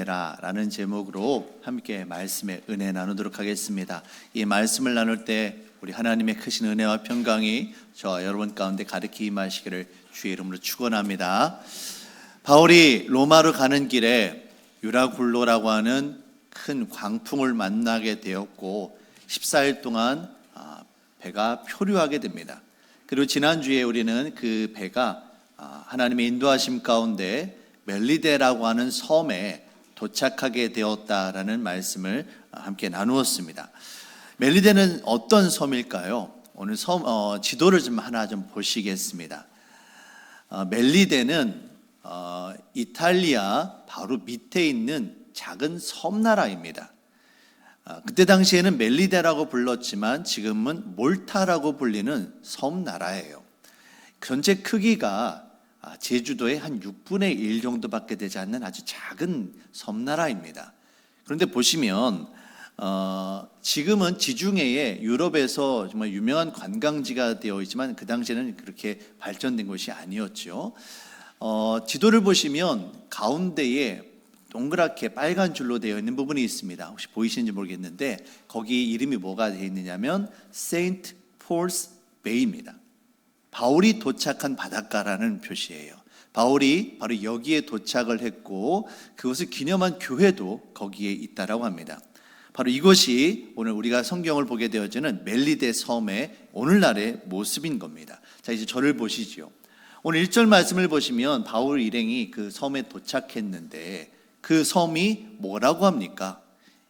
은혜라 라는 제목으로 함께 말씀의 은혜 나누도록 하겠습니다. 이 말씀을 나눌 때 우리 하나님의 크신 은혜와 평강이 저와 여러분 가운데 가득히 임하시기를 주의 이름으로 축원합니다. 바울이 로마로 가는 길에 유라굴로라고 하는 큰 광풍을 만나게 되었고 14일 동안 배가 표류하게 됩니다. 그리고 지난주에 우리는 그 배가 하나님의 인도하심 가운데 멜리데라고 하는 섬에 도착하게 되었다라는 말씀을 함께 나누었습니다. 멜리데는 어떤 섬일까요? 오늘 지도를 하나 보시겠습니다. 멜리데는 이탈리아 바로 밑에 있는 작은 섬나라입니다. 그때 당시에는 멜리데라고 불렀지만 지금은 몰타라고 불리는 섬나라예요. 전체 크기가 제주도의 한 6분의 1 정도밖에 되지 않는 아주 작은 섬나라입니다. 그런데 보시면 지금은 지중해에 유럽에서 정말 유명한 관광지가 되어 있지만 그 당시에는 그렇게 발전된 곳이 아니었죠. 지도를 보시면 가운데에 동그랗게 빨간 줄로 되어 있는 부분이 있습니다. 혹시 보이시는지 모르겠는데 거기 이름이 뭐가 되어 있느냐면 세인트 폴스 베이입니다. 바울이 도착한 바닷가라는 표시예요. 바울이 바로 여기에 도착을 했고 그것을 기념한 교회도 거기에 있다라고 합니다. 바로 이것이 오늘 우리가 성경을 보게 되어지는 멜리데 섬의 오늘날의 모습인 겁니다. 자, 이제 저를 보시죠. 오늘 1절 말씀을 보시면 바울 일행이 그 섬에 도착했는데 그 섬이 뭐라고 합니까?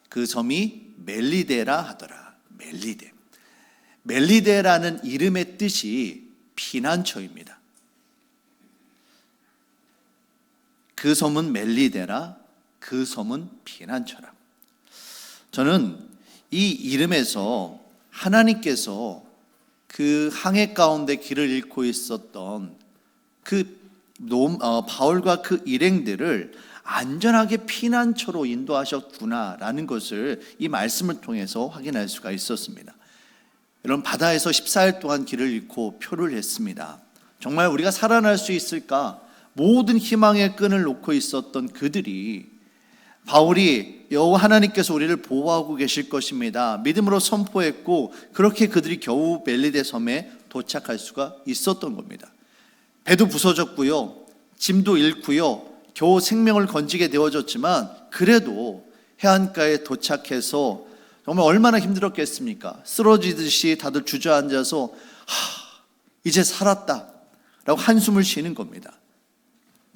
그 섬이 멜리데라 하더라. 멜리데라는 이름의 뜻이 피난처입니다. 그 섬은 멜리데라, 그 섬은 피난처라. 저는 이 이름에서 하나님께서 그 항해 가운데 길을 잃고 있었던 바울과 그 일행들을 안전하게 피난처로 인도하셨구나라는 것을 이 말씀을 통해서 확인할 수가 있었습니다. 여러분, 바다에서 14일 동안 길을 잃고 표를 했습니다. 정말 우리가 살아날 수 있을까? 모든 희망의 끈을 놓고 있었던 그들이 바울이 여호와 하나님께서 우리를 보호하고 계실 것입니다. 믿음으로 선포했고 그렇게 그들이 겨우 멜리데 섬에 도착할 수가 있었던 겁니다. 배도 부서졌고요. 짐도 잃고요. 겨우 생명을 건지게 되어졌지만 그래도 해안가에 도착해서 정말 얼마나 힘들었겠습니까? 쓰러지듯이 다들 주저앉아서 이제 살았다 라고 한숨을 쉬는 겁니다.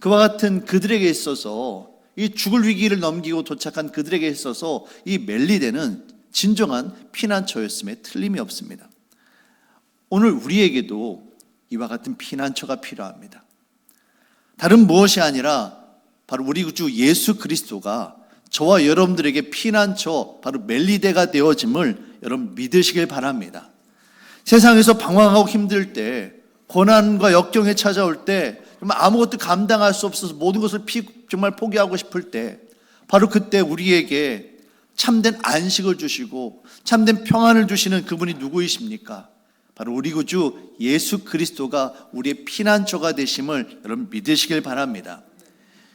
그와 같은 그들에게 있어서 이 죽을 위기를 넘기고 도착한 그들에게 있어서 이 멜리데는 진정한 피난처였음에 틀림이 없습니다. 오늘 우리에게도 이와 같은 피난처가 필요합니다. 다른 무엇이 아니라 바로 우리 주 예수 그리스도가 저와 여러분들에게 피난처 바로 멜리데가 되어짐을 여러분 믿으시길 바랍니다. 세상에서 방황하고 힘들 때, 고난과 역경에 찾아올 때 정말 아무것도 감당할 수 없어서 모든 것을 정말 포기하고 싶을 때 바로 그때 우리에게 참된 안식을 주시고 참된 평안을 주시는 그분이 누구이십니까? 바로 우리 구주 예수 그리스도가 우리의 피난처가 되심을 여러분 믿으시길 바랍니다.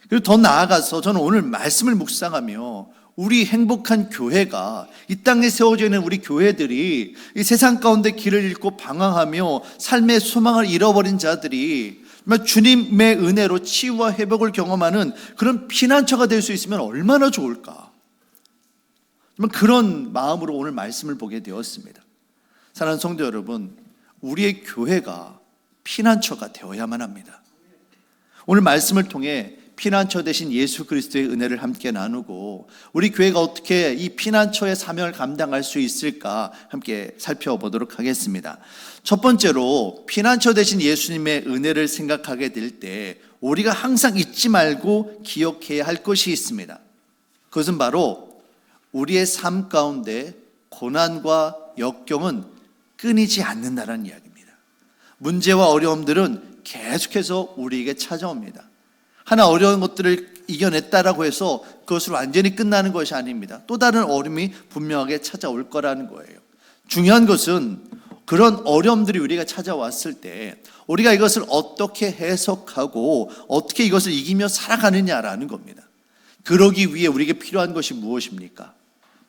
그리고 더 나아가서 저는 오늘 말씀을 묵상하며 우리 행복한 교회가 이 땅에 세워져 있는 우리 교회들이 이 세상 가운데 길을 잃고 방황하며 삶의 소망을 잃어버린 자들이 정말 주님의 은혜로 치유와 회복을 경험하는 그런 피난처가 될 수 있으면 얼마나 좋을까. 정말 그런 마음으로 오늘 말씀을 보게 되었습니다. 사랑하는 성도 여러분, 우리의 교회가 피난처가 되어야만 합니다. 오늘 말씀을 통해 피난처 되신 예수 그리스도의 은혜를 함께 나누고 우리 교회가 어떻게 이 피난처의 사명을 감당할 수 있을까 함께 살펴보도록 하겠습니다. 첫 번째로 피난처 되신 예수님의 은혜를 생각하게 될 때 우리가 항상 잊지 말고 기억해야 할 것이 있습니다. 그것은 바로 우리의 삶 가운데 고난과 역경은 끊이지 않는다는 이야기입니다. 문제와 어려움들은 계속해서 우리에게 찾아옵니다. 하나 어려운 것들을 이겨냈다라고 해서 그것으로 완전히 끝나는 것이 아닙니다. 또 다른 어려움이 분명하게 찾아올 거라는 거예요. 중요한 것은 그런 어려움들이 우리가 찾아왔을 때 우리가 이것을 어떻게 해석하고 어떻게 이것을 이기며 살아가느냐라는 겁니다. 그러기 위해 우리에게 필요한 것이 무엇입니까?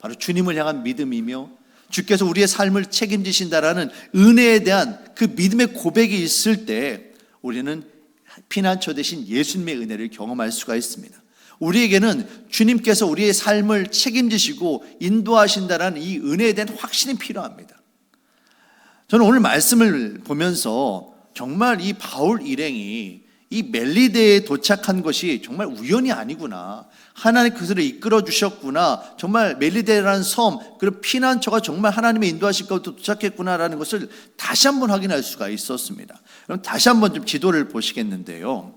바로 주님을 향한 믿음이며 주께서 우리의 삶을 책임지신다라는 은혜에 대한 그 믿음의 고백이 있을 때 우리는 피난처 되신 예수님의 은혜를 경험할 수가 있습니다. 우리에게는 주님께서 우리의 삶을 책임지시고 인도하신다라는 이 은혜에 대한 확신이 필요합니다. 저는 오늘 말씀을 보면서 정말 이 바울 일행이 이 멜리데에 도착한 것이 정말 우연이 아니구나. 하나님 그들을 이끌어 주셨구나. 정말 멜리데라는 섬, 그리고 피난처가 정말 하나님의 인도하신 가운데 도착했구나라는 것을 다시 한번 확인할 수가 있었습니다. 그럼 다시 한번 좀 지도를 보시겠는데요.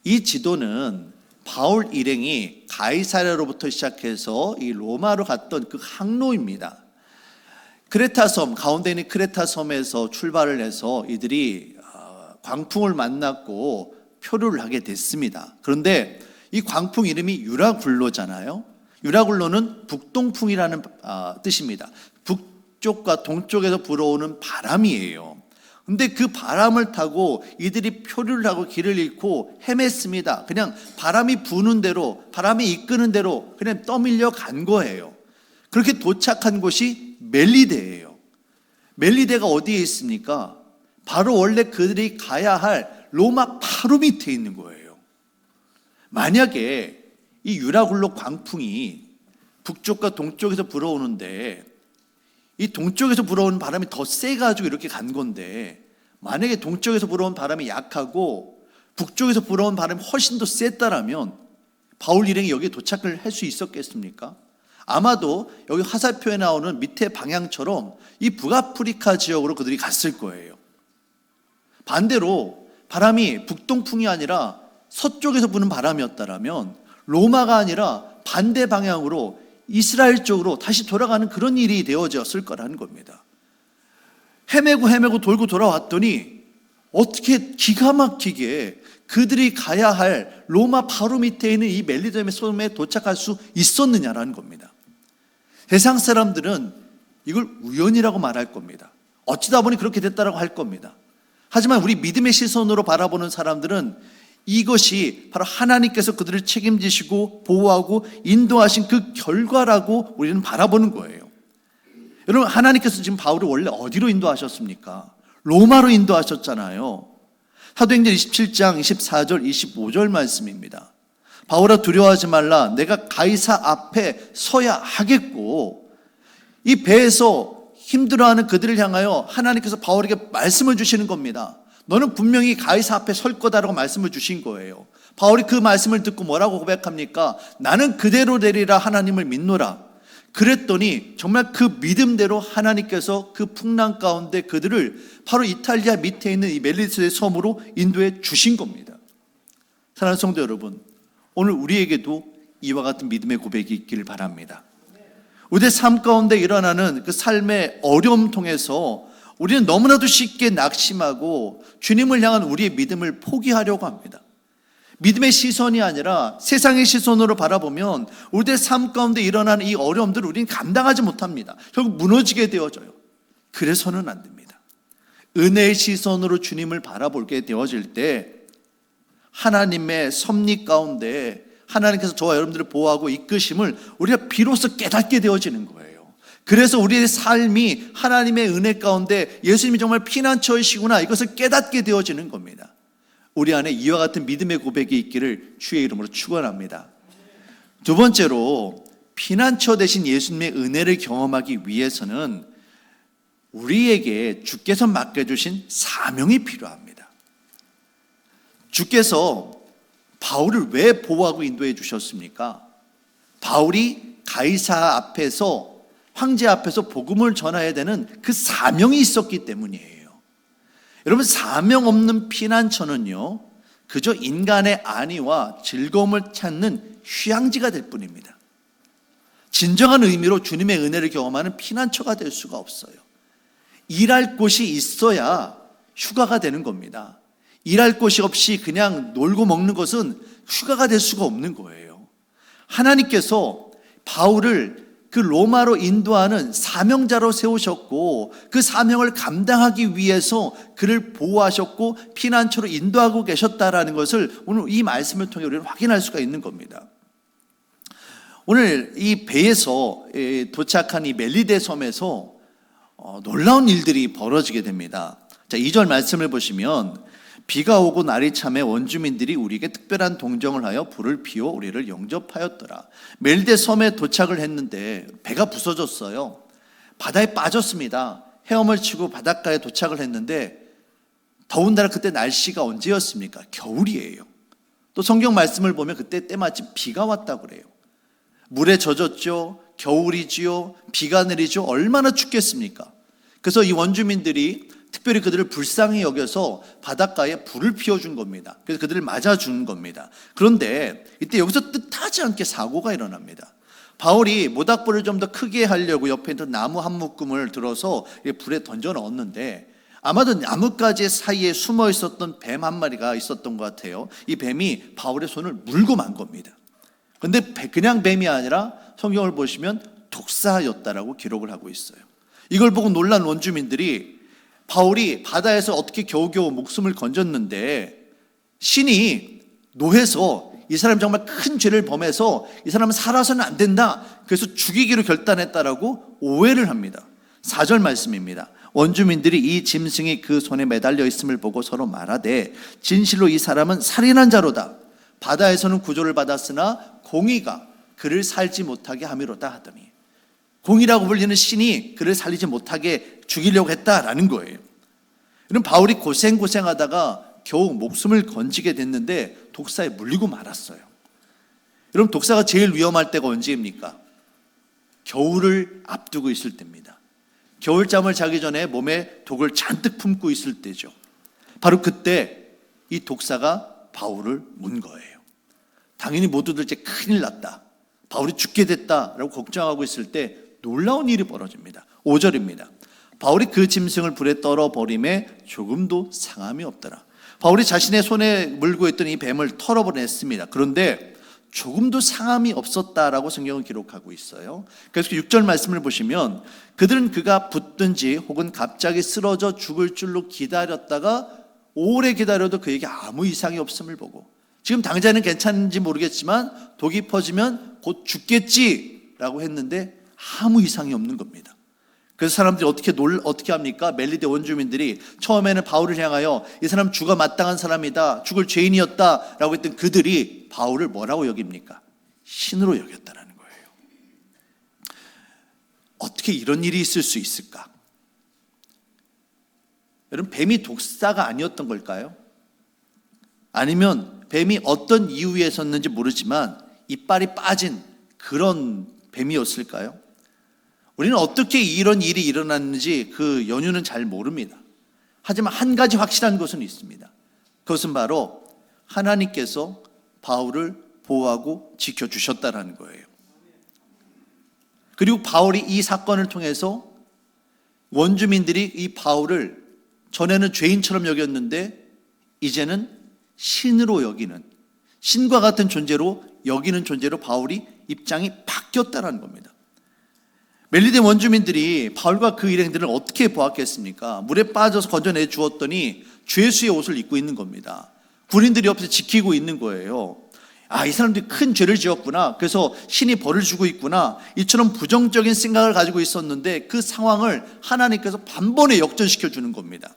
이 지도는 바울 일행이 가이사랴로부터 시작해서 이 로마로 갔던 그 항로입니다. 크레타 섬, 가운데 있는 크레타 섬에서 출발을 해서 이들이 광풍을 만났고 표류를 하게 됐습니다. 그런데 이 광풍 이름이 유라굴로잖아요. 유라굴로는 북동풍이라는 뜻입니다. 북쪽과 동쪽에서 불어오는 바람이에요. 근데 그 바람을 타고 이들이 표류를 하고 길을 잃고 헤맸습니다. 그냥 바람이 부는 대로, 바람이 이끄는 대로 그냥 떠밀려 간 거예요. 그렇게 도착한 곳이 멜리데예요. 멜리데가 어디에 있습니까? 바로 원래 그들이 가야 할 로마 바로 밑에 있는 거예요. 만약에 이 유라굴로 광풍이 북쪽과 동쪽에서 불어오는데 이 동쪽에서 불어오는 바람이 더 세가지고 이렇게 간 건데 만약에 동쪽에서 불어온 바람이 약하고 북쪽에서 불어온 바람이 훨씬 더 셌다라면 바울 일행이 여기에 도착을 할 수 있었겠습니까? 아마도 여기 화살표에 나오는 밑에 방향처럼 이 북아프리카 지역으로 그들이 갔을 거예요. 반대로 바람이 북동풍이 아니라 서쪽에서 부는 바람이었다라면 로마가 아니라 반대 방향으로 이스라엘 쪽으로 다시 돌아가는 그런 일이 되어졌을 거라는 겁니다. 헤매고 돌고 돌아왔더니 어떻게 기가 막히게 그들이 가야 할 로마 바로 밑에 있는 이 멜리데 섬에 도착할 수 있었느냐라는 겁니다. 세상 사람들은 이걸 우연이라고 말할 겁니다. 어찌다 보니 그렇게 됐다라고 할 겁니다. 하지만 우리 믿음의 시선으로 바라보는 사람들은 이것이 바로 하나님께서 그들을 책임지시고 보호하고 인도하신 그 결과라고 우리는 바라보는 거예요. 여러분, 하나님께서 지금 바울을 원래 어디로 인도하셨습니까? 로마로 인도하셨잖아요. 사도행전 27장 24절 25절 말씀입니다. 바울아 두려워하지 말라. 내가 가이사 앞에 서야 하겠고, 이 배에서 힘들어하는 그들을 향하여 하나님께서 바울에게 말씀을 주시는 겁니다. 너는 분명히 가이사 앞에 설 거다라고 말씀을 주신 거예요. 바울이 그 말씀을 듣고 뭐라고 고백합니까? 나는 그대로 되리라 하나님을 믿노라. 그랬더니 정말 그 믿음대로 하나님께서 그 풍랑 가운데 그들을 바로 이탈리아 밑에 있는 이 멜리데의 섬으로 인도해 주신 겁니다. 사랑하는 성도 여러분, 오늘 우리에게도 이와 같은 믿음의 고백이 있기를 바랍니다. 우리의 삶 가운데 일어나는 그 삶의 어려움 통해서 우리는 너무나도 쉽게 낙심하고 주님을 향한 우리의 믿음을 포기하려고 합니다. 믿음의 시선이 아니라 세상의 시선으로 바라보면 우리의 삶 가운데 일어나는 이 어려움들을 우리는 감당하지 못합니다. 결국 무너지게 되어져요. 그래서는 안 됩니다. 은혜의 시선으로 주님을 바라보게 되어질 때 하나님의 섭리 가운데 하나님께서 저와 여러분들을 보호하고 이끄심을 우리가 비로소 깨닫게 되어지는 거예요. 그래서 우리의 삶이 하나님의 은혜 가운데 예수님이 정말 피난처이시구나, 이것을 깨닫게 되어지는 겁니다. 우리 안에 이와 같은 믿음의 고백이 있기를 주의 이름으로 축원합니다. 두 번째로, 피난처 되신 예수님의 은혜를 경험하기 위해서는 우리에게 주께서 맡겨주신 사명이 필요합니다. 주께서 바울을 왜 보호하고 인도해 주셨습니까? 바울이 가이사 앞에서, 황제 앞에서 복음을 전해야 되는 그 사명이 있었기 때문이에요. 여러분, 사명 없는 피난처는요, 그저 인간의 안위와 즐거움을 찾는 휴양지가 될 뿐입니다. 진정한 의미로 주님의 은혜를 경험하는 피난처가 될 수가 없어요. 일할 곳이 있어야 휴가가 되는 겁니다. 일할 곳이 없이 그냥 놀고 먹는 것은 휴가가 될 수가 없는 거예요. 하나님께서 바울을 그 로마로 인도하는 사명자로 세우셨고 그 사명을 감당하기 위해서 그를 보호하셨고 피난처로 인도하고 계셨다라는 것을 오늘 이 말씀을 통해 우리는 확인할 수가 있는 겁니다. 오늘 이 배에서 도착한 이 멜리데 섬에서 놀라운 일들이 벌어지게 됩니다. 자, 2절 말씀을 보시면 비가 오고 날이 참에 원주민들이 우리에게 특별한 동정을 하여 불을 피워 우리를 영접하였더라. 멜리데 섬에 도착을 했는데 배가 부서졌어요. 바다에 빠졌습니다. 헤엄을 치고 바닷가에 도착을 했는데 더군다나 그때 날씨가 언제였습니까? 겨울이에요. 또 성경 말씀을 보면 그때 때마침 비가 왔다고 그래요. 물에 젖었죠. 겨울이지요. 비가 내리죠. 얼마나 춥겠습니까? 그래서 이 원주민들이 특별히 그들을 불쌍히 여겨서 바닷가에 불을 피워준 겁니다. 그래서 그들을 맞아준 겁니다. 그런데 이때 여기서 뜻하지 않게 사고가 일어납니다. 바울이 모닥불을 좀 더 크게 하려고 옆에 있는 나무 한 묶음을 들어서 불에 던져 넣었는데 아마도 나뭇가지 사이에 숨어 있었던 뱀 한 마리가 있었던 것 같아요. 이 뱀이 바울의 손을 물고 만 겁니다. 그런데 그냥 뱀이 아니라 성경을 보시면 독사였다라고 기록을 하고 있어요. 이걸 보고 놀란 원주민들이 바울이 바다에서 어떻게 겨우겨우 목숨을 건졌는데 신이 노해서 이 사람이 정말 큰 죄를 범해서 이 사람은 살아서는 안 된다. 그래서 죽이기로 결단했다라고 오해를 합니다. 4절 말씀입니다. 원주민들이 이 짐승이 그 손에 매달려 있음을 보고 서로 말하되 진실로 이 사람은 살인한 자로다. 바다에서는 구조를 받았으나 공의가 그를 살지 못하게 함이로다 하더니 공의라고 불리는 신이 그를 살리지 못하게 죽이려고 했다라는 거예요. 그럼 바울이 고생하다가 겨우 목숨을 건지게 됐는데 독사에 물리고 말았어요. 여러분, 독사가 제일 위험할 때가 언제입니까? 겨울을 앞두고 있을 때입니다. 겨울잠을 자기 전에 몸에 독을 잔뜩 품고 있을 때죠. 바로 그때 이 독사가 바울을 문 거예요. 당연히 모두들 이제 큰일 났다, 바울이 죽게 됐다라고 걱정하고 있을 때 놀라운 일이 벌어집니다. 5절입니다. 바울이 그 짐승을 불에 떨어버림에 조금도 상함이 없더라. 바울이 자신의 손에 물고 있던 이 뱀을 털어버렸습니다. 그런데 조금도 상함이 없었다라고 성경은 기록하고 있어요. 그래서 6절 말씀을 보시면 그들은 그가 붙든지 혹은 갑자기 쓰러져 죽을 줄로 기다렸다가 오래 기다려도 그에게 아무 이상이 없음을 보고 지금 당장은 괜찮은지 모르겠지만 독이 퍼지면 곧 죽겠지라고 했는데 아무 이상이 없는 겁니다. 그래서 사람들이 어떻게 합니까? 멜리데 원주민들이 처음에는 바울을 향하여 이 사람 죽어 마땅한 사람이다, 죽을 죄인이었다라고 했던 그들이 바울을 뭐라고 여깁니까? 신으로 여겼다라는 거예요. 어떻게 이런 일이 있을 수 있을까? 여러분, 뱀이 독사가 아니었던 걸까요? 아니면 뱀이 어떤 이유에서였는지 모르지만 이빨이 빠진 그런 뱀이었을까요? 우리는 어떻게 이런 일이 일어났는지 그 연유는 잘 모릅니다. 하지만 한 가지 확실한 것은 있습니다. 그것은 바로 하나님께서 바울을 보호하고 지켜주셨다는 거예요. 그리고 바울이 이 사건을 통해서 원주민들이 이 바울을 전에는 죄인처럼 여겼는데 이제는 신으로 여기는, 신과 같은 존재로 여기는 존재로 바울이 입장이 바뀌었다는 겁니다. 멜리데 원주민들이 바울과 그 일행들을 어떻게 보았겠습니까? 물에 빠져서 건져내 주었더니 죄수의 옷을 입고 있는 겁니다. 군인들이 옆에서 지키고 있는 거예요. 아, 이 사람들이 큰 죄를 지었구나, 그래서 신이 벌을 주고 있구나, 이처럼 부정적인 생각을 가지고 있었는데 그 상황을 하나님께서 단번에 역전시켜 주는 겁니다.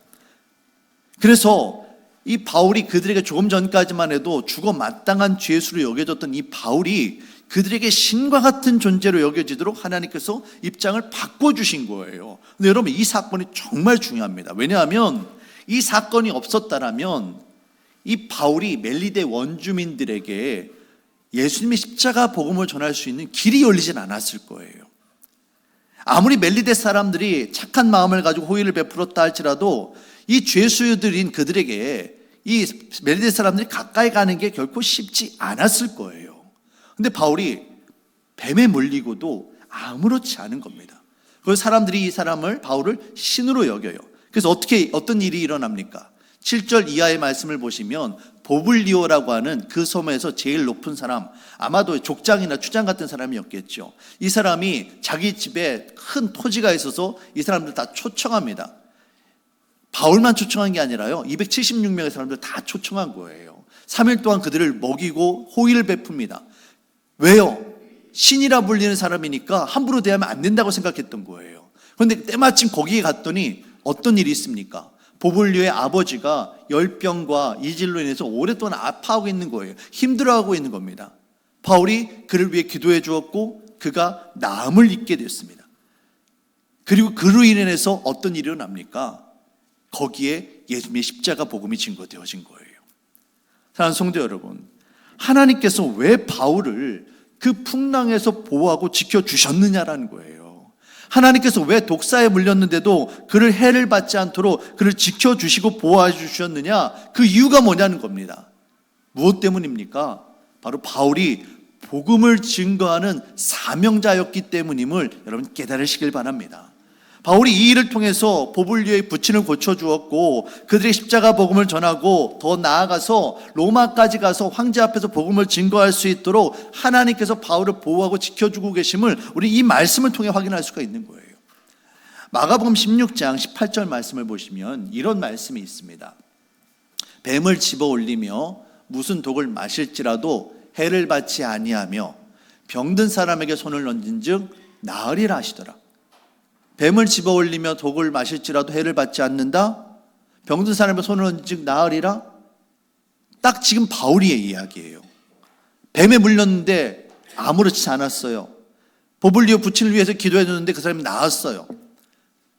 그래서 이 바울이 그들에게 조금 전까지만 해도 죽어 마땅한 죄수로 여겨졌던 이 바울이 그들에게 신과 같은 존재로 여겨지도록 하나님께서 입장을 바꿔주신 거예요. 근데 여러분, 이 사건이 정말 중요합니다. 왜냐하면 이 사건이 없었다라면 이 바울이 멜리데 원주민들에게 예수님의 십자가 복음을 전할 수 있는 길이 열리진 않았을 거예요. 아무리 멜리데 사람들이 착한 마음을 가지고 호의를 베풀었다 할지라도 이 죄수들인 그들에게 이 멜리데 사람들이 가까이 가는 게 결코 쉽지 않았을 거예요. 근데 바울이 뱀에 물리고도 아무렇지 않은 겁니다. 그래서 사람들이 이 사람을, 바울을 신으로 여겨요. 그래서 어떤 일이 일어납니까? 7절 이하의 말씀을 보시면 보블리오라고 하는 그 섬에서 제일 높은 사람, 아마도 족장이나 추장 같은 사람이었겠죠. 이 사람이 자기 집에 큰 토지가 있어서 이 사람들 다 초청합니다. 바울만 초청한 게 아니라요, 276명의 사람들 다 초청한 거예요. 3일 동안 그들을 먹이고 호의를 베풉니다. 왜요? 신이라 불리는 사람이니까 함부로 대하면 안 된다고 생각했던 거예요. 그런데 때마침 거기에 갔더니 어떤 일이 있습니까? 보블리오의 아버지가 열병과 이질로 인해서 오랫동안 아파하고 있는 거예요. 힘들어하고 있는 겁니다. 바울이 그를 위해 기도해 주었고 그가 나음을 입게 됐습니다. 그리고 그로 인해서 어떤 일이 일어납니까? 거기에 예수님의 십자가 복음이 증거되어진 거예요. 사랑하는 성도 여러분, 하나님께서 왜 바울을 그 풍랑에서 보호하고 지켜주셨느냐라는 거예요. 하나님께서 왜 독사에 물렸는데도 그를 해를 받지 않도록 그를 지켜주시고 보호해 주셨느냐? 그 이유가 뭐냐는 겁니다. 무엇 때문입니까? 바로 바울이 복음을 증거하는 사명자였기 때문임을 여러분 깨달으시길 바랍니다. 바울이 이 일을 통해서 보블리오의 부친을 고쳐주었고 그들의 십자가 복음을 전하고 더 나아가서 로마까지 가서 황제 앞에서 복음을 증거할 수 있도록 하나님께서 바울을 보호하고 지켜주고 계심을 우리 이 말씀을 통해 확인할 수가 있는 거예요. 마가복음 16장 18절 말씀을 보시면 이런 말씀이 있습니다. 뱀을 집어 올리며 무슨 독을 마실지라도 해를 받지 아니하며 병든 사람에게 손을 얹은즉 나으리라 하시더라. 뱀을 집어 올리며 독을 마실지라도 해를 받지 않는다? 병든 사람의 손을 얹은즉 나으리라? 딱 지금 바울의 이야기예요. 뱀에 물렸는데 아무렇지 않았어요. 보블리오 부친을 위해서 기도해 줬는데 그 사람이 나았어요.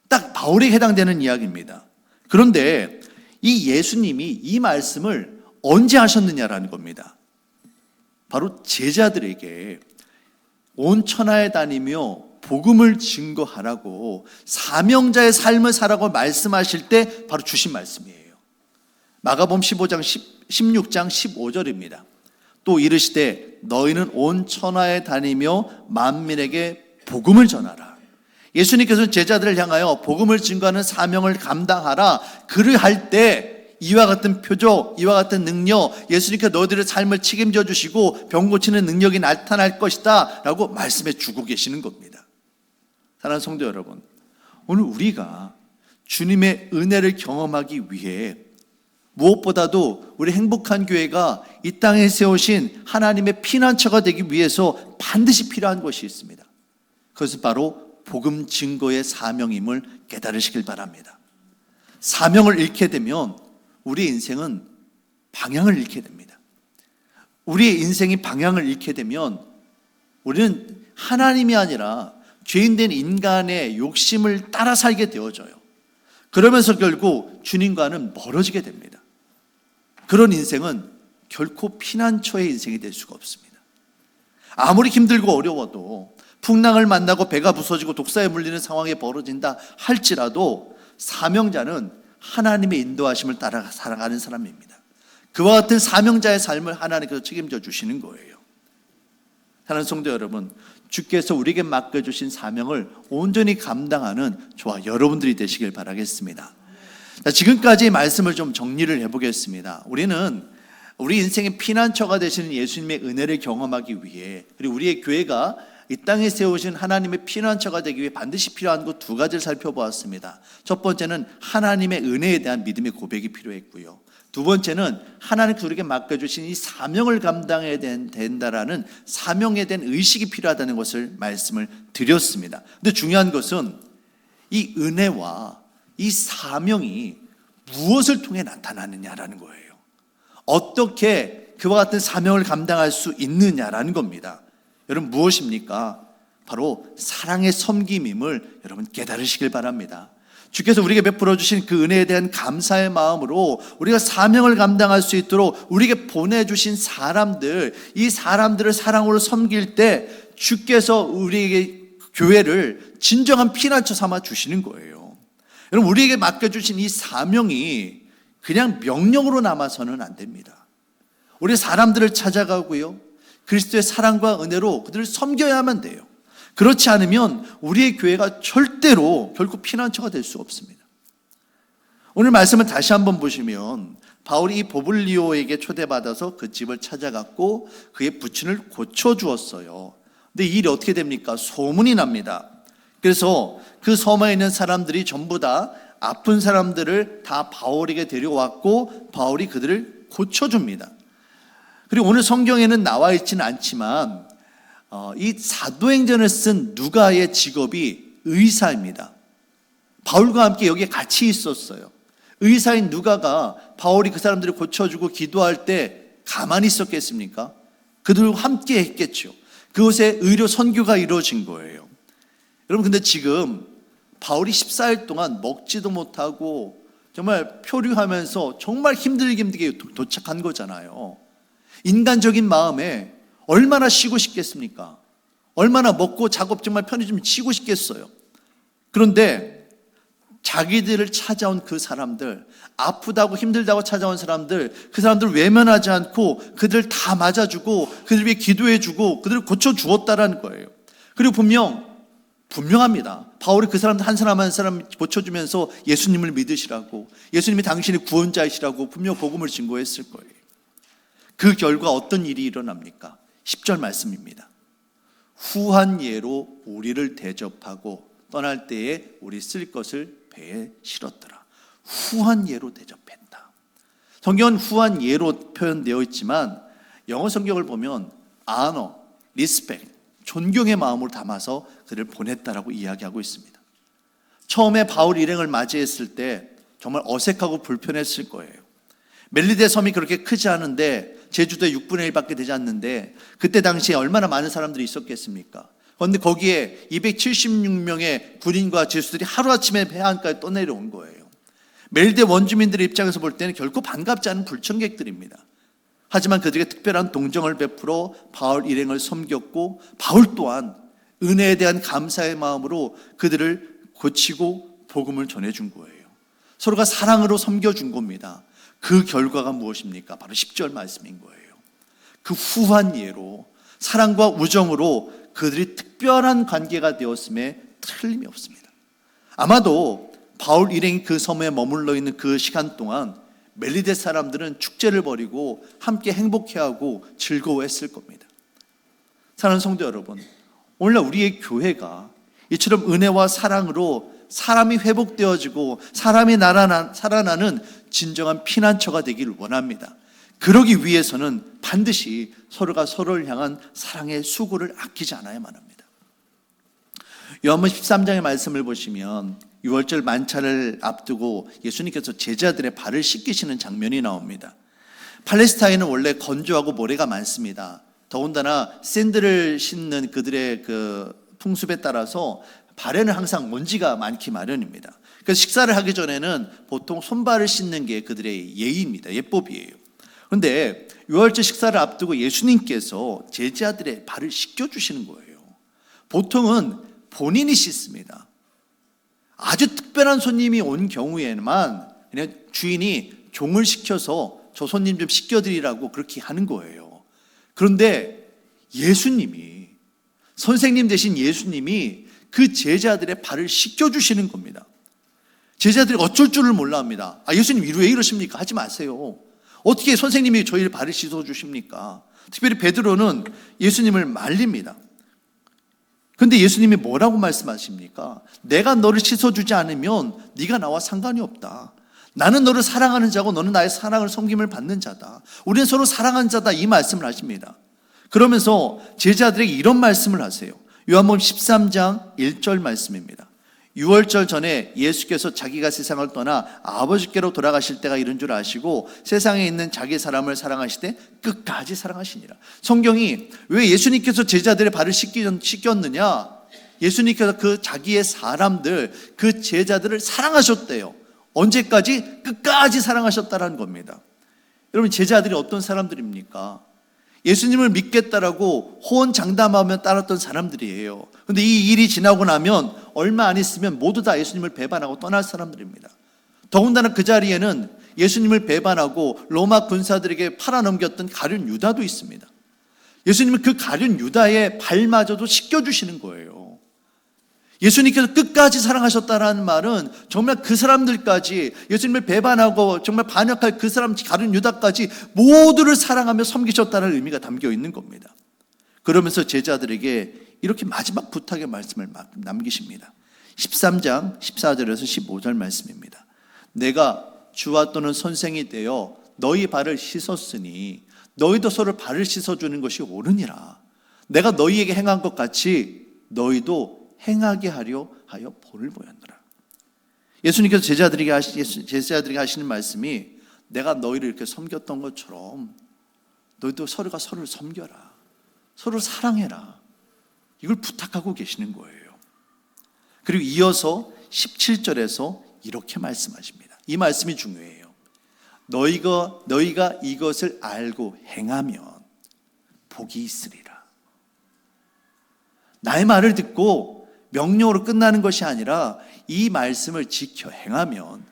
딱 바울에게 해당되는 이야기입니다. 그런데 이 예수님이 이 말씀을 언제 하셨느냐라는 겁니다. 바로 제자들에게 온 천하에 다니며 복음을 증거하라고 사명자의 삶을 살라고 말씀하실 때 바로 주신 말씀이에요. 마가복음 16장 15절입니다. 또 이르시되 너희는 온 천하에 다니며 만민에게 복음을 전하라. 예수님께서는 제자들을 향하여 복음을 증거하는 사명을 감당하라. 그를 할 때 이와 같은 표적, 이와 같은 능력, 예수님께서 너희들의 삶을 책임져 주시고 병 고치는 능력이 나타날 것이다 라고 말씀해 주고 계시는 겁니다. 사랑하는 성도 여러분, 오늘 우리가 주님의 은혜를 경험하기 위해 무엇보다도 우리 행복한 교회가 이 땅에 세우신 하나님의 피난처가 되기 위해서 반드시 필요한 것이 있습니다. 그것은 바로 복음 증거의 사명임을 깨달으시길 바랍니다. 사명을 잃게 되면 우리의 인생은 방향을 잃게 됩니다. 우리의 인생이 방향을 잃게 되면 우리는 하나님이 아니라 죄인된 인간의 욕심을 따라 살게 되어져요. 그러면서 결국 주님과는 멀어지게 됩니다. 그런 인생은 결코 피난처의 인생이 될 수가 없습니다. 아무리 힘들고 어려워도 풍랑을 만나고 배가 부서지고 독사에 물리는 상황이 벌어진다 할지라도 사명자는 하나님의 인도하심을 따라 살아가는 사람입니다. 그와 같은 사명자의 삶을 하나님께서 책임져 주시는 거예요. 사랑하는 성도 여러분, 주께서 우리에게 맡겨주신 사명을 온전히 감당하는 저와 여러분들이 되시길 바라겠습니다. 자, 지금까지 말씀을 좀 정리를 해보겠습니다. 우리는 우리 인생의 피난처가 되시는 예수님의 은혜를 경험하기 위해, 그리고 우리의 교회가 이 땅에 세우신 하나님의 피난처가 되기 위해 반드시 필요한 것 두 가지를 살펴보았습니다. 첫 번째는 하나님의 은혜에 대한 믿음의 고백이 필요했고요. 두 번째는 하나님께서 우리에게 맡겨주신 이 사명을 감당해야 된다라는 사명에 대한 의식이 필요하다는 것을 말씀을 드렸습니다. 근데 중요한 것은 이 은혜와 이 사명이 무엇을 통해 나타나느냐라는 거예요. 어떻게 그와 같은 사명을 감당할 수 있느냐라는 겁니다. 여러분, 무엇입니까? 바로 사랑의 섬김임을 여러분 깨달으시길 바랍니다. 주께서 우리에게 베풀어 주신 그 은혜에 대한 감사의 마음으로 우리가 사명을 감당할 수 있도록 우리에게 보내주신 사람들, 이 사람들을 사랑으로 섬길 때 주께서 우리에게 교회를 진정한 피난처 삼아 주시는 거예요. 여러분, 우리에게 맡겨주신 이 사명이 그냥 명령으로 남아서는 안 됩니다. 우리 사람들을 찾아가고요, 그리스도의 사랑과 은혜로 그들을 섬겨야만 돼요. 그렇지 않으면 우리의 교회가 절대로 결코 피난처가 될 수 없습니다. 오늘 말씀을 다시 한번 보시면 바울이 이 보블리오에게 초대받아서 그 집을 찾아갔고 그의 부친을 고쳐주었어요. 근데 이 일이 어떻게 됩니까? 소문이 납니다. 그래서 그 섬에 있는 사람들이 전부 다 아픈 사람들을 다 바울에게 데려왔고 바울이 그들을 고쳐줍니다. 그리고 오늘 성경에는 나와 있지는 않지만 이 사도행전을 쓴 누가의 직업이 의사입니다. 바울과 함께 여기에 같이 있었어요. 의사인 누가가 바울이 그 사람들을 고쳐주고 기도할 때 가만히 있었겠습니까? 그들과 함께 했겠죠. 그곳에 의료 선교가 이루어진 거예요. 여러분, 근데 지금 바울이 14일 동안 먹지도 못하고 정말 표류하면서 정말 힘들게 도착한 거잖아요. 인간적인 마음에 얼마나 쉬고 싶겠습니까? 얼마나 먹고 작업 정말 편히 좀 쉬고 싶겠어요. 그런데 자기들을 찾아온 그 사람들, 아프다고 힘들다고 찾아온 사람들, 그 사람들을 외면하지 않고 그들을 다 맞아주고 그들 위해 기도해주고 그들을 고쳐주었다라는 거예요. 그리고 분명합니다. 바울이 그 사람들 한 사람 한 사람 고쳐주면서 예수님을 믿으시라고, 예수님이 당신의 구원자이시라고 분명 복음을 증거했을 거예요. 그 결과 어떤 일이 일어납니까? 10절 말씀입니다. 후한 예로 우리를 대접하고 떠날 때에 우리 쓸 것을 배에 실었더라. 후한 예로 대접했다. 성경은 후한 예로 표현되어 있지만 영어 성경을 보면 honor, respect, 존경의 마음으로 담아서 그를 보냈다라고 이야기하고 있습니다. 처음에 바울 일행을 맞이했을 때 정말 어색하고 불편했을 거예요. 멜리데 섬이 그렇게 크지 않은데 제주도의 6분의 1밖에 되지 않는데 그때 당시에 얼마나 많은 사람들이 있었겠습니까? 그런데 거기에 276명의 군인과 제수들이 하루아침에 해안가에 떠내려온 거예요. 멜리데 원주민들의 입장에서 볼 때는 결코 반갑지 않은 불청객들입니다. 하지만 그들에게 특별한 동정을 베풀어 바울 일행을 섬겼고 바울 또한 은혜에 대한 감사의 마음으로 그들을 고치고 복음을 전해준 거예요. 서로가 사랑으로 섬겨준 겁니다. 그 결과가 무엇입니까? 바로 10절 말씀인 거예요. 그 후한 예로 사랑과 우정으로 그들이 특별한 관계가 되었음에 틀림이 없습니다. 아마도 바울 일행이 그 섬에 머물러 있는 그 시간 동안 멜리데 사람들은 축제를 벌이고 함께 행복해하고 즐거워했을 겁니다. 사랑하는 성도 여러분, 오늘날 우리의 교회가 이처럼 은혜와 사랑으로 사람이 회복되어지고 사람이 살아나는 진정한 피난처가 되기를 원합니다. 그러기 위해서는 반드시 서로가 서로를 향한 사랑의 수고를 아끼지 않아야만 합니다. 요한복음 13장의 말씀을 보시면 6월절 만찬을 앞두고 예수님께서 제자들의 발을 씻기시는 장면이 나옵니다. 팔레스타인은 원래 건조하고 모래가 많습니다. 더군다나 샌들을 신는 그들의 그 풍습에 따라서 발에는 항상 먼지가 많기 마련입니다. 그래서 식사를 하기 전에는 보통 손발을 씻는 게 그들의 예의입니다. 예법이에요. 그런데 6월절 식사를 앞두고 예수님께서 제자들의 발을 씻겨주시는 거예요. 보통은 본인이 씻습니다. 아주 특별한 손님이 온 경우에만 그냥 주인이 종을 시켜서 저 손님 좀 씻겨드리라고 그렇게 하는 거예요. 그런데 예수님이, 선생님 대신 예수님이 그 제자들의 발을 씻겨주시는 겁니다. 제자들이 어쩔 줄을 몰라 합니다. 예수님 왜 이러십니까? 하지 마세요. 어떻게 선생님이 저희 발을 씻어주십니까? 특별히 베드로는 예수님을 말립니다. 그런데 예수님이 뭐라고 말씀하십니까? 내가 너를 씻어주지 않으면 네가 나와 상관이 없다. 나는 너를 사랑하는 자고 너는 나의 사랑을 섬김을 받는 자다. 우리는 서로 사랑하는 자다, 이 말씀을 하십니다. 그러면서 제자들에게 이런 말씀을 하세요. 요한복음 13장 1절 말씀입니다. 6월절 전에 예수께서 자기가 세상을 떠나 아버지께로 돌아가실 때가 이른 줄 아시고 세상에 있는 자기 사람을 사랑하시되 끝까지 사랑하시니라. 성경이 왜 예수님께서 제자들의 발을 씻겼느냐? 예수님께서 그 자기의 사람들, 그 제자들을 사랑하셨대요. 언제까지? 끝까지 사랑하셨다라는 겁니다. 여러분, 제자들이 어떤 사람들입니까? 예수님을 믿겠다라고 호언장담하며 따랐던 사람들이에요. 그런데 이 일이 지나고 나면 얼마 안 있으면 모두 다 예수님을 배반하고 떠날 사람들입니다. 더군다나 그 자리에는 예수님을 배반하고 로마 군사들에게 팔아넘겼던 가룟 유다도 있습니다. 예수님은 그 가룟 유다의 발마저도 씻겨주시는 거예요. 예수님께서 끝까지 사랑하셨다라는 말은 정말 그 사람들까지, 예수님을 배반하고 정말 반역할 그 사람 가룟 유다까지 모두를 사랑하며 섬기셨다는 의미가 담겨 있는 겁니다. 그러면서 제자들에게 이렇게 마지막 부탁의 말씀을 남기십니다. 13장 14절에서 15절 말씀입니다. 내가 주와 또는 선생이 되어 너희 발을 씻었으니 너희도 서로 발을 씻어주는 것이 옳으니라. 내가 너희에게 행한 것 같이 너희도 행하게 하려 하여 본을 보였노라. 예수님께서 제자들에게 하시는 말씀이 내가 너희를 이렇게 섬겼던 것처럼 너희도 서로가 서로를 섬겨라. 서로를 사랑해라. 이걸 부탁하고 계시는 거예요. 그리고 이어서 17절에서 이렇게 말씀하십니다. 이 말씀이 중요해요. 너희가 이것을 알고 행하면 복이 있으리라. 나의 말을 듣고 명령으로 끝나는 것이 아니라 이 말씀을 지켜 행하면,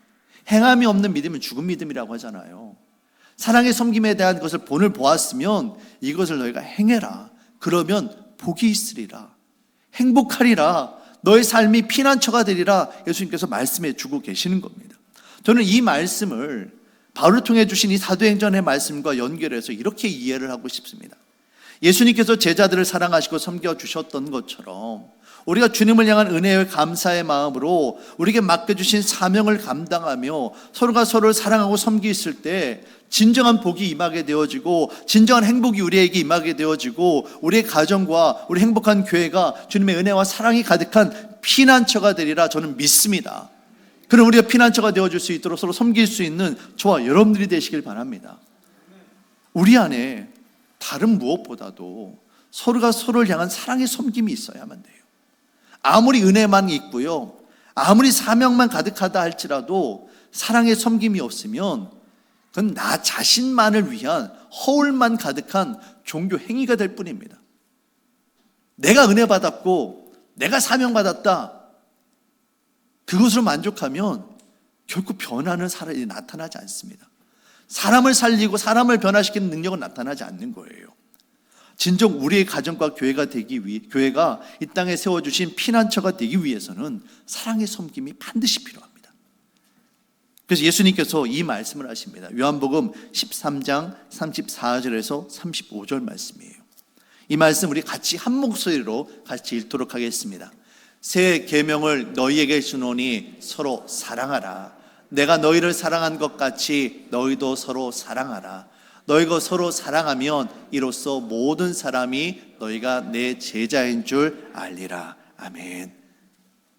행함이 없는 믿음은 죽은 믿음이라고 하잖아요. 사랑의 섬김에 대한 것을 본을 보았으면 이것을 너희가 행해라. 그러면 복이 있으리라. 행복하리라. 너의 삶이 피난처가 되리라. 예수님께서 말씀해 주고 계시는 겁니다. 저는 이 말씀을 바울을 통해 주신 이 사도행전의 말씀과 연결해서 이렇게 이해를 하고 싶습니다. 예수님께서 제자들을 사랑하시고 섬겨주셨던 것처럼 우리가 주님을 향한 은혜와 감사의 마음으로 우리에게 맡겨주신 사명을 감당하며 서로가 서로를 사랑하고 섬기실 때 진정한 복이 임하게 되어지고 진정한 행복이 우리에게 임하게 되어지고 우리의 가정과 우리 행복한 교회가 주님의 은혜와 사랑이 가득한 피난처가 되리라 저는 믿습니다. 그럼 우리가 피난처가 되어줄 수 있도록 서로 섬길 수 있는 저와 여러분들이 되시길 바랍니다. 우리 안에 다른 무엇보다도 서로가 서로를 향한 사랑의 섬김이 있어야만 돼요. 아무리 은혜만 있고요, 아무리 사명만 가득하다 할지라도 사랑의 섬김이 없으면 그건 나 자신만을 위한 허울만 가득한 종교 행위가 될 뿐입니다. 내가 은혜 받았고 내가 사명 받았다, 그것으로 만족하면 결코 변화는 나타나지 않습니다. 사람을 살리고 사람을 변화시키는 능력은 나타나지 않는 거예요. 진정 우리의 가정과 교회가 이 땅에 세워주신 피난처가 되기 위해서는 사랑의 섬김이 반드시 필요합니다. 그래서 예수님께서 이 말씀을 하십니다. 요한복음 13장 34절에서 35절 말씀이에요. 이 말씀 우리 같이 한 목소리로 같이 읽도록 하겠습니다. 새 계명을 너희에게 주노니 서로 사랑하라. 내가 너희를 사랑한 것 같이 너희도 서로 사랑하라. 너희가 서로 사랑하면 이로써 모든 사람이 너희가 내 제자인 줄 알리라. 아멘.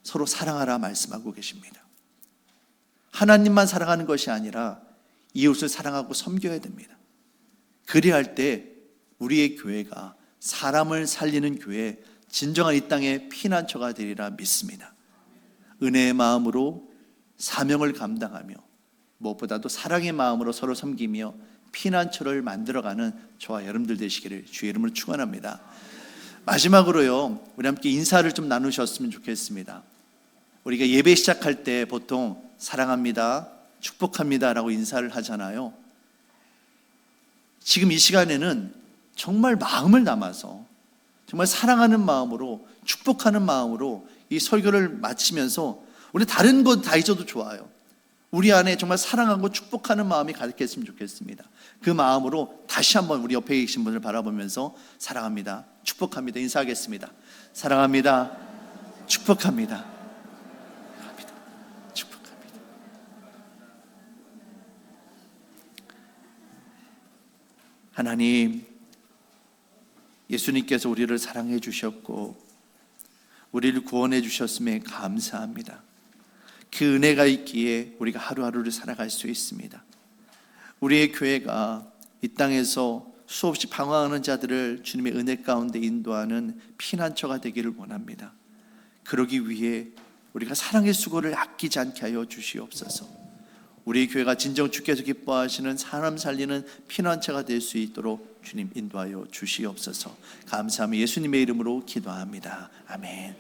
서로 사랑하라 말씀하고 계십니다. 하나님만 사랑하는 것이 아니라 이웃을 사랑하고 섬겨야 됩니다. 그리할 때 우리의 교회가 사람을 살리는 교회, 진정한 이 땅의 피난처가 되리라 믿습니다. 은혜의 마음으로 사명을 감당하며 무엇보다도 사랑의 마음으로 서로 섬기며 피난처를 만들어가는 저와 여러분들 되시기를 주의 이름으로 축원합니다. 마지막으로요, 우리 함께 인사를 좀 나누셨으면 좋겠습니다. 우리가 예배 시작할 때 보통 사랑합니다, 축복합니다 라고 인사를 하잖아요. 지금 이 시간에는 정말 마음을 담아서 정말 사랑하는 마음으로 축복하는 마음으로 이 설교를 마치면서 우리 다른 것 다 잊어도 좋아요. 우리 안에 정말 사랑하고 축복하는 마음이 가득했으면 좋겠습니다. 그 마음으로 다시 한번 우리 옆에 계신 분을 바라보면서 사랑합니다, 축복합니다 인사하겠습니다. 사랑합니다, 축복합니다, 축복합니다. 하나님, 예수님께서 우리를 사랑해 주셨고 우리를 구원해 주셨음에 감사합니다. 그 은혜가 있기에 우리가 하루하루를 살아갈 수 있습니다. 우리의 교회가 이 땅에서 수없이 방황하는 자들을 주님의 은혜 가운데 인도하는 피난처가 되기를 원합니다. 그러기 위해 우리가 사랑의 수고를 아끼지 않게 하여 주시옵소서. 우리 교회가 진정 주께서 기뻐하시는 사람 살리는 피난처가 될 수 있도록 주님 인도하여 주시옵소서. 감사하며 예수님의 이름으로 기도합니다. 아멘.